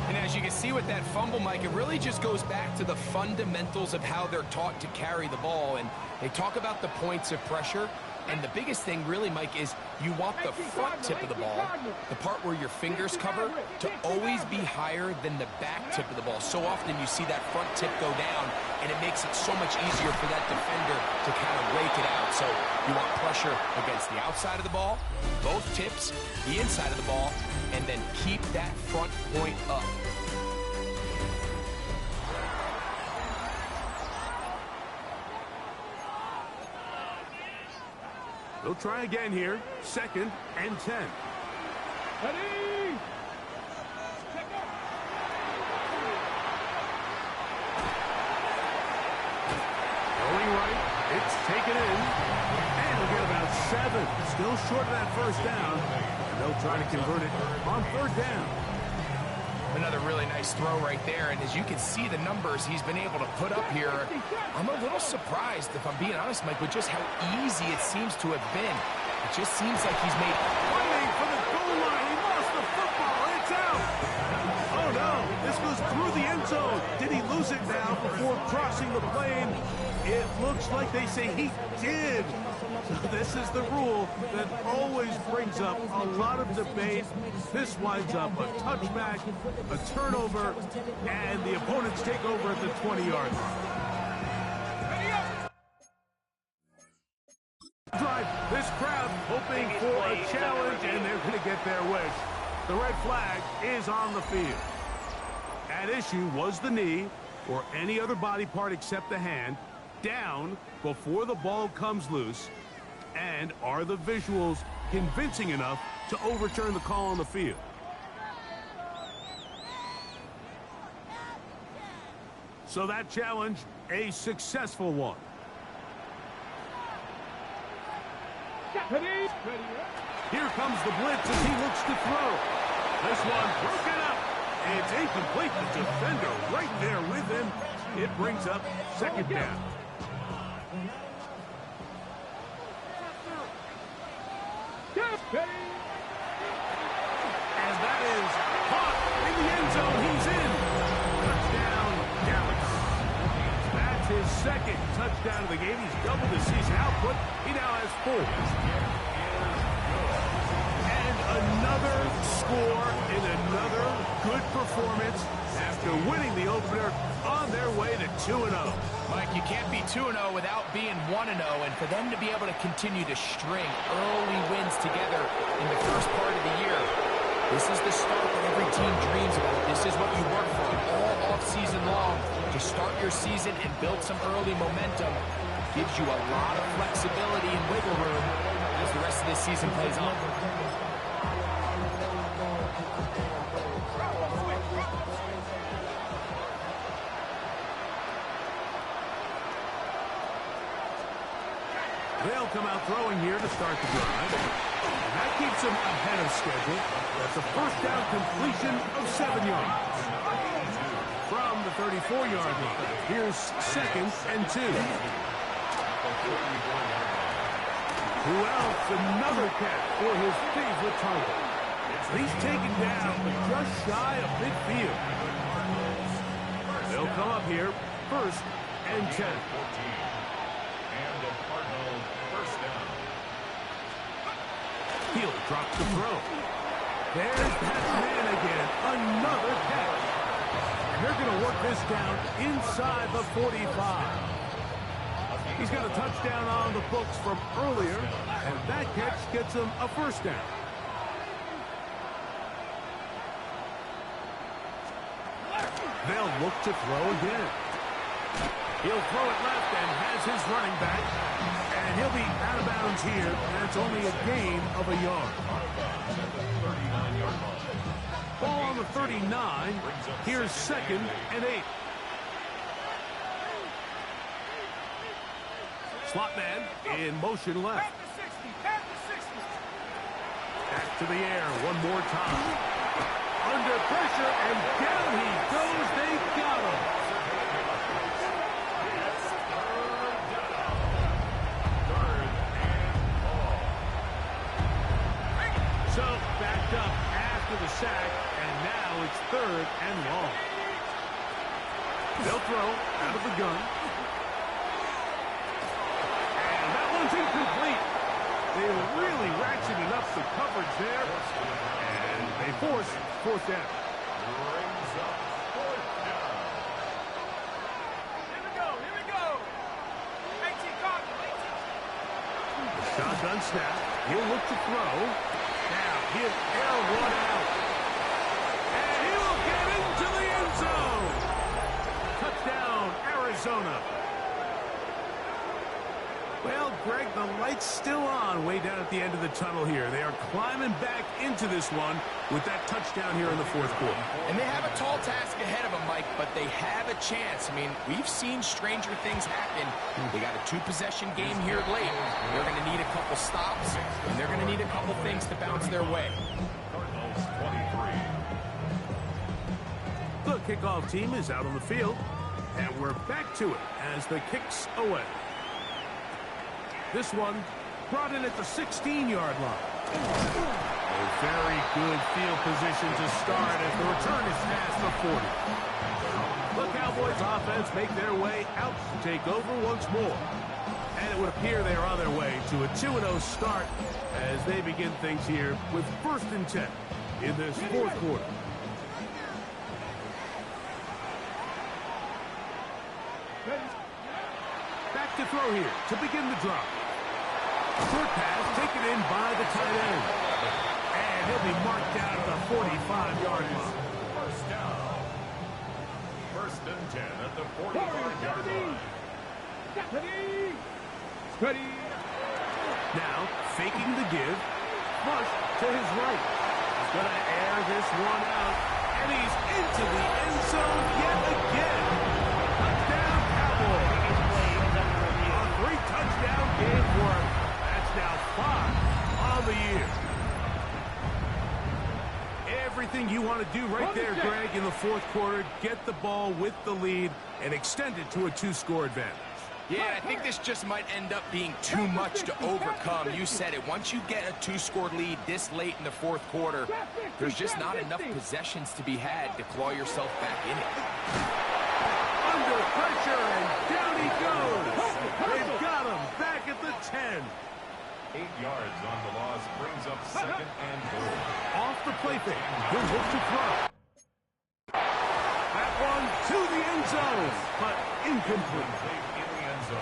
And as you can see with that fumble, Mike, it really just goes back to the fundamentals of how they're taught to carry the ball. And they talk about the points of pressure. And the biggest thing really, Mike, is you want the front tip of the ball, the part where your fingers cover, to always be higher than the back tip of the ball. So often you see that front tip go down, and it makes it so much easier for that defender to kind of rake it out. So you want pressure against the outside of the ball, both tips, the inside of the ball, and then keep that front point up. They'll try again here. Second and 10. Ready? Going right. It's taken in. And we'll get about 7. Still short of that first down. And they'll try to convert it on third down. Another really nice throw right there, and as you can see the numbers he's been able to put up here, I'm a little surprised, if I'm being honest, Mike, with just how easy it seems to have been. It just seems like he's made... Fighting for the goal line. He lost the football. It's out. Oh, no. This goes through the end zone. Did he lose it now before crossing the plane? It looks like they say he did. This is the rule that always brings up a lot of debate. This winds up a touchback, a turnover, and the opponents take over at the 20-yard line. Drive. This crowd hoping for a challenge, and they're going to get their wish. The red flag is on the field. At issue was the knee or any other body part except the hand down before the ball comes loose. And are the visuals convincing enough to overturn the call on the field? So that challenge, a successful one. Here comes the blitz as he looks to throw. This one broken up. It's incomplete. The defender right there with him. It brings up second down. As that is caught in the end zone, he's in. Touchdown, Dallas. That's his second touchdown of the game. He's doubled his season output. He now has 4. And another score in another good performance after winning the opener on their way to 2-0. Mike, you can't be 2-0 without being 1-0, and for them to be able to continue to string early wins together in the first part of the year, this is the start that every team dreams about. This is what you work for all off-season long, to start your season and build some early momentum. Gives you a lot of flexibility and wiggle room as the rest of this season plays on. They'll come out throwing here to start the drive. And that keeps them ahead of schedule. That's a first down completion of 7 yards. From the 34-yard line, here's 2nd and 2. Who else? Another catch for his favorite target. He's taken down just shy of midfield. They'll come up here, 1st and 10. He'll drop the throw. There's that man again. Another catch. And they're going to work this down inside the 45. He's got a touchdown on the books from earlier, and that catch gets him a first down. They'll look to throw again. He'll throw it left and has his running back. And he'll be out of bounds here, and it's only a gain of a yard. Ball on the 39. Here's 2nd and 8. Slot man in motion left. Back to the air one more time. Under pressure, and down he goes. They got him. So, backed up after the sack, and now it's 3rd and long. They'll throw out of the gun. And that one's incomplete. They really ratcheted up the coverage there, and they force 4th down. Here we go. Shotgun snap. He'll look to throw. Now, he'll air one out. And he will get into the end zone. Touchdown, Arizona. Well, Greg, the light's still on way down at the end of the tunnel here. They are climbing back into this one with that touchdown here in the 4th quarter. And they have a tall task ahead of them, Mike, but they have a chance. I mean, we've seen stranger things happen. They got a 2-possession game here late. They're going to need a couple stops, and they're going to need a couple things to bounce their way. Cardinals 23. kickoff team is out on the field. And we're back to it as the kick's away. This one brought in at the 16-yard line. A very good field position to start as the return is past the 40. The Cowboys offense make their way out to take over once more. And it would appear they are on their way to a 2-0 start as they begin things here with 1st and 10 in this 4th quarter. Back to throw here to begin the drop. Short pass taken in by the tight end. And he'll be marked down at the 45-yard line. First down. 1st and 10 at the 45-yard line. Ready. Now, faking the give. Flush to his right. He's going to air this one out. And he's into the end zone yet again. Touchdown, Cowboys. A 3-touchdown game for him. That's now 5 on the year. Everything you want to do right there, Greg, in the 4th quarter. Get the ball with the lead and extend it to a 2-score advantage. Yeah, I think this just might end up being too much to overcome. You said it. Once you get a 2-score lead this late in the 4th quarter, there's just not enough possessions to be had to claw yourself back in it. Under pressure, and down he goes. They've got him back at the 10. 8 yards on the loss brings up 2nd and goal. Off the play fake. He'll look to throw. That one to the end zone, but incomplete.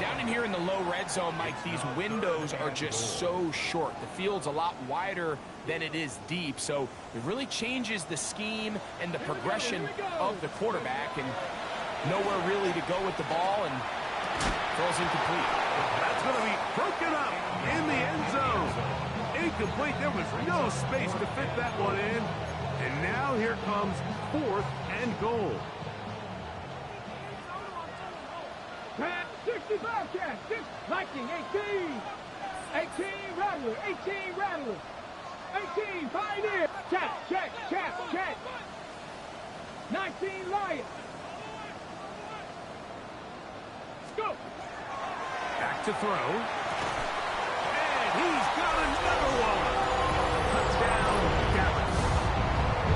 Down in here in the low red zone, Mike, these windows are just so short. The field's a lot wider than it is deep, so it really changes the scheme and the progression of the quarterback, and nowhere really to go with the ball, and throws incomplete. That's going to be broken up in the end zone. Incomplete. There was no space to fit that one in. And now here comes 4th and goal. 65 catch, 6, Viking, 18. 18, Rattler, 18, Rattler. 18, Pioneer. Check. 19, Lion. Scoop. Back to throw. And he's got another one. Touchdown, Dallas.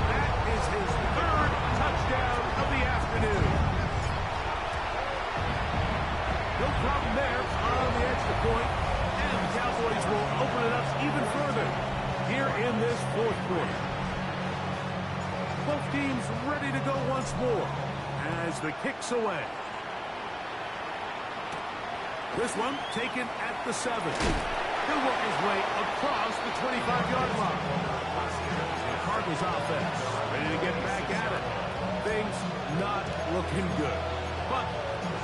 That is his 3rd touchdown of the afternoon. No problem there on the extra point, and the Cowboys will open it up even further here in this 4th quarter. Both teams ready to go once more as the kick's away. This one taken at the 7. He'll work his way across the 25-yard line. The Cardinals offense ready to get back at it. Things not looking good, but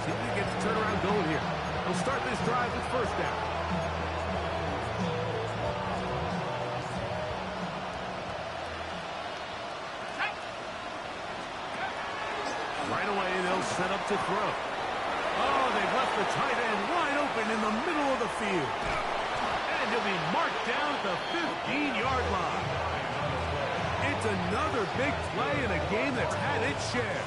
see if he gets the turnaround going here. He'll start this drive with 1st down. Right away, they'll set up to throw. Oh, they've left the tight end wide open in the middle of the field. And he'll be marked down at the 15-yard line. It's another big play in a game that's had its share.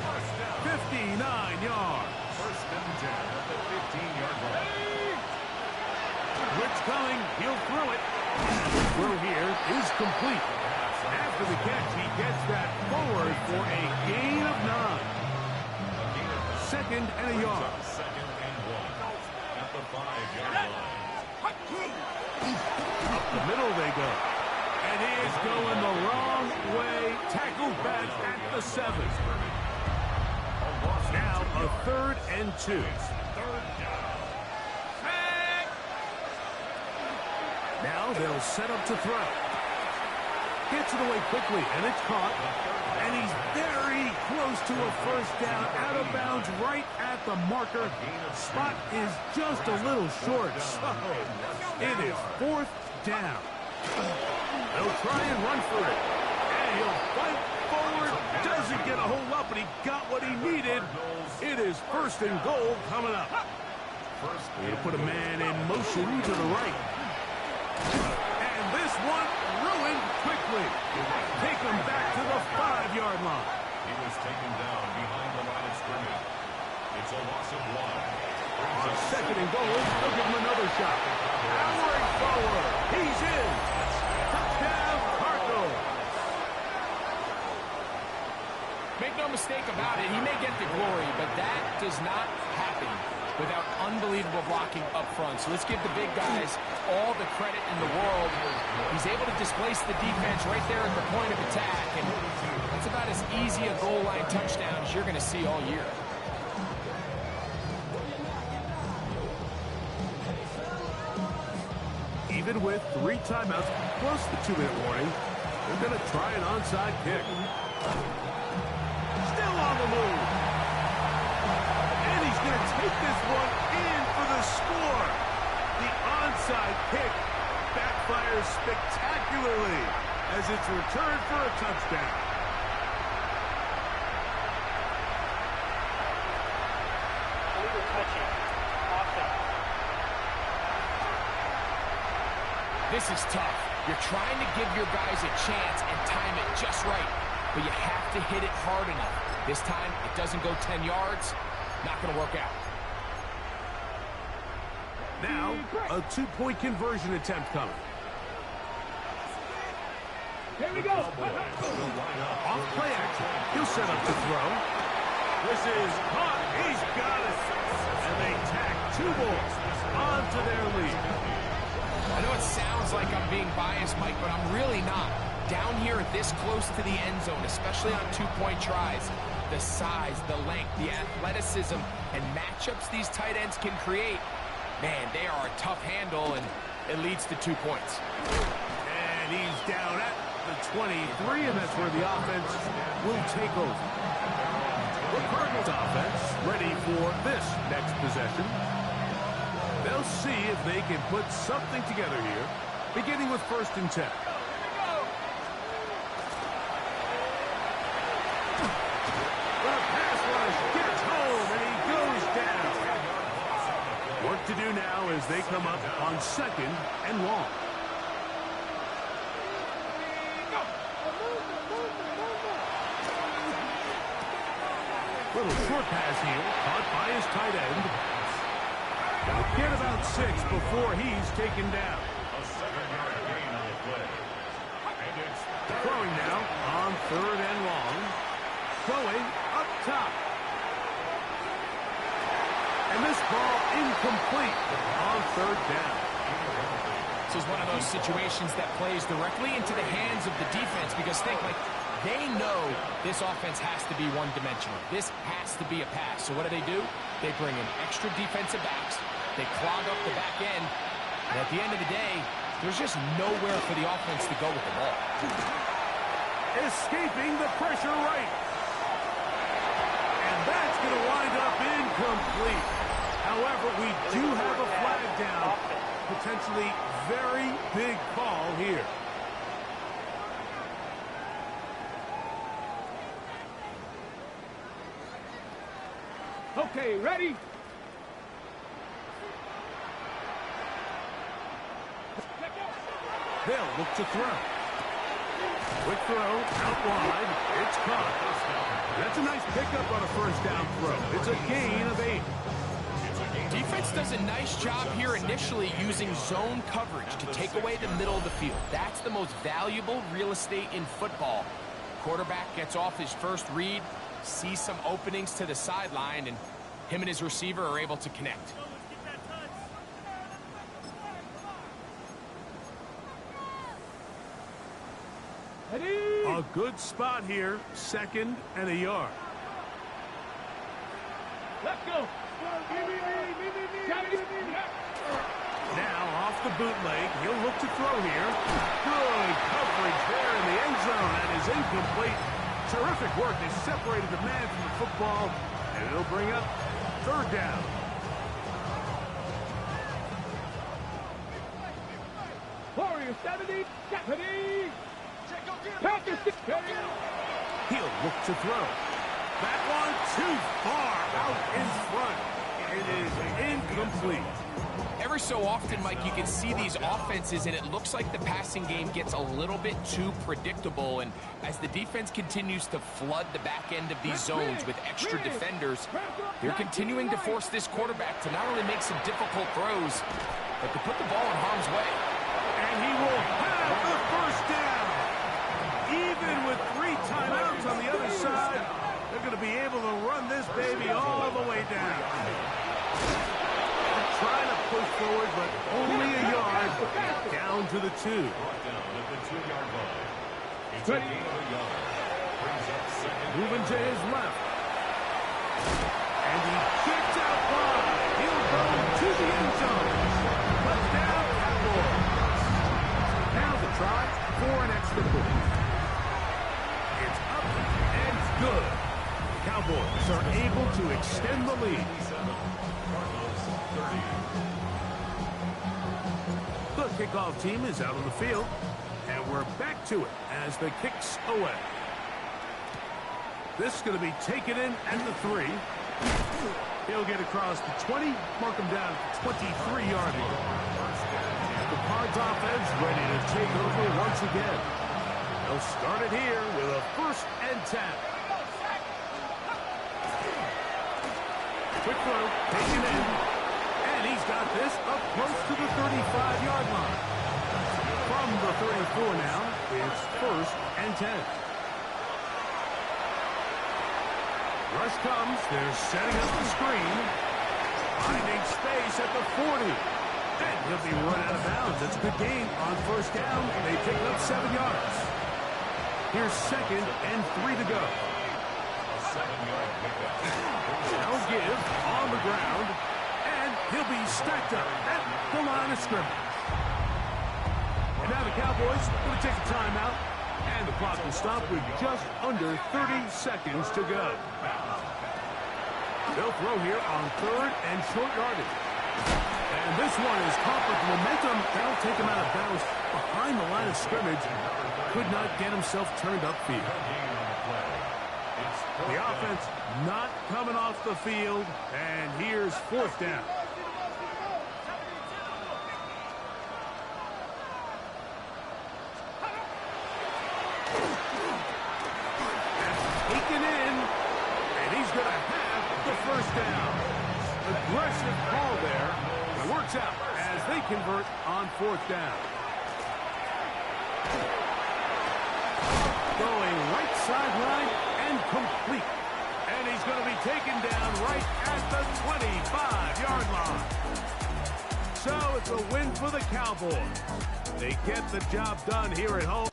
59 yards. 1st and 10 at the 15-yard line. Blitz coming. He'll throw it. The throw here is complete. After the catch, he gets that forward for a gain of 9. 2nd and a yard. 2nd and 1 at the 5-yard line. Up the middle they go. And he is going the wrong way. Tackled back at the 7. Now a 3rd and 2. Now they'll set up to throw. Gets it away quickly, and it's caught. And he's very close to a 1st down, out of bounds, right at the marker. Spot is just a little short, so it is 4th down. They'll try and run for it. And he'll fight forward. Doesn't get a whole lot, but he got what he needed. It is 1st and goal coming up. They're going to put a man in motion to the right. And this one ruined quickly. Take him back to the 5-yard line. He was taken down behind the line of scrimmage. It's a loss of 1. On second and goal, they'll give him another shot. Powering forward. He's in. Touchdown, Cardinals. Make no mistake about it, he may get the glory, but that does not happen without unbelievable blocking up front. So let's give the big guys all the credit in the world. He's able to displace the defense right there at the point of attack, and that's about as easy a goal line touchdown as you're going to see all year. Even with 3 timeouts plus the 2-minute warning, they're going to try an onside kick. Still on the move. And he's going to take this one in for the score. The onside kick backfires spectacularly as it's returned for a touchdown. This is tough. You're trying to give your guys a chance and time it just right, but you have to hit it hard enough. This time, it doesn't go 10 yards. Not going to work out. Now, a 2-point conversion attempt coming. Here we go. Off play action. He'll set up to throw. This is caught. He's got it. And they tack 2 balls onto their lead. I know it sounds like I'm being biased, Mike, but I'm really not. Down here this close to the end zone, especially on 2-point tries, the size, the length, the athleticism, and matchups these tight ends can create, man, they are a tough handle, and it leads to 2 points. And he's down at the 23, and that's where the offense will take over. The Cardinals offense ready for this next possession. They'll see if they can put something together here, beginning with 1st and 10. The pass rush gets home, and he goes down. Work to do now as they come up on 2nd and long. Little short pass here, caught by his tight end. They'll get about 6 before he's taken down. A 7-yard gain on the play. And it's Throwing now on 3rd and long. Throwing up top. And this ball incomplete on 3rd down. This is one of those situations that plays directly into the hands of the defense because think, like, they know this offense has to be one-dimensional. This has to be a pass. So what do? They bring in extra defensive backs. They clog up the back end. And at the end of the day, there's just nowhere for the offense to go with the ball. Escaping the pressure right. And that's going to wind up incomplete. However, we do have a flag down. Potentially very big call here. Okay, ready? They'll look to throw. Quick throw, out wide. It's caught. That's a nice pickup on a 1st down throw. It's a gain of 8. Defense does a nice job here initially using zone coverage to take away the middle of the field. That's the most valuable real estate in football. Quarterback gets off his first read, sees some openings to the sideline, and him and his receiver are able to connect. Ready? A good spot here, 2nd and a yard. Let's go. Now off the bootleg, he'll look to throw here. Good coverage there in the end zone. That is incomplete. Terrific work. They separated the man from the football, and it'll bring up 3rd down. Warrior 70. Ready? Packers. He'll look to throw. That one too far out in front. It is incomplete. Every so often, Mike, you can see these offenses, and it looks like the passing game gets a little bit too predictable. And as the defense continues to flood the back end of these zones with extra defenders, they're continuing to force this quarterback to not only make some difficult throws, but to put the ball in harm's way. And he will have the first down. Even with 3 timeouts on the other side, they're going to be able to run this baby all the way down. They're trying to push forward, but only a yard. Down to the 2. Down at the 2-yard line. It's a gain of a yard. Brings up second. Moving to his left. And he kicks out wide. He'll go to the end zone. Touchdown, Cowboys. Now the try for an extra point. It's up and good. The Cowboys are able to extend the lead. The kickoff team is out on the field, and we're back to it as the kick's away. This is going to be taken in at the 3. He'll get across the 20, mark him down at the 23-yard line. The Cards offense ready to take over once again. They'll start it here with a 1st and 10. Quick throw, taken in, and he's got this up close to the 35-yard line. From the 34 now, it's 1st and 10. Rush comes, they're setting up the screen. Finding space at the 40. And he'll be run out of bounds. It's a good gain on 1st down. They pick up 7 yards. Here's 2nd and 3 to go. A 7-yard pickup. Now give on the ground. And he'll be stacked up at the line of scrimmage. And now the Cowboys going to take a timeout. And the clock will stop with just under 30 seconds to go. They'll throw here on 3rd and short yardage. And this one is caught with momentum. That'll take him out of bounds behind the line of scrimmage. Could not get himself turned upfield. The offense not coming off the field. And here's 4th down. Taken in. And he's going to have the 1st down. Aggressive call there. It works out as they convert on 4th down. Going right sideline and complete. And he's going to be taken down right at the 25-yard line. So it's a win for the Cowboys. They get the job done here at home.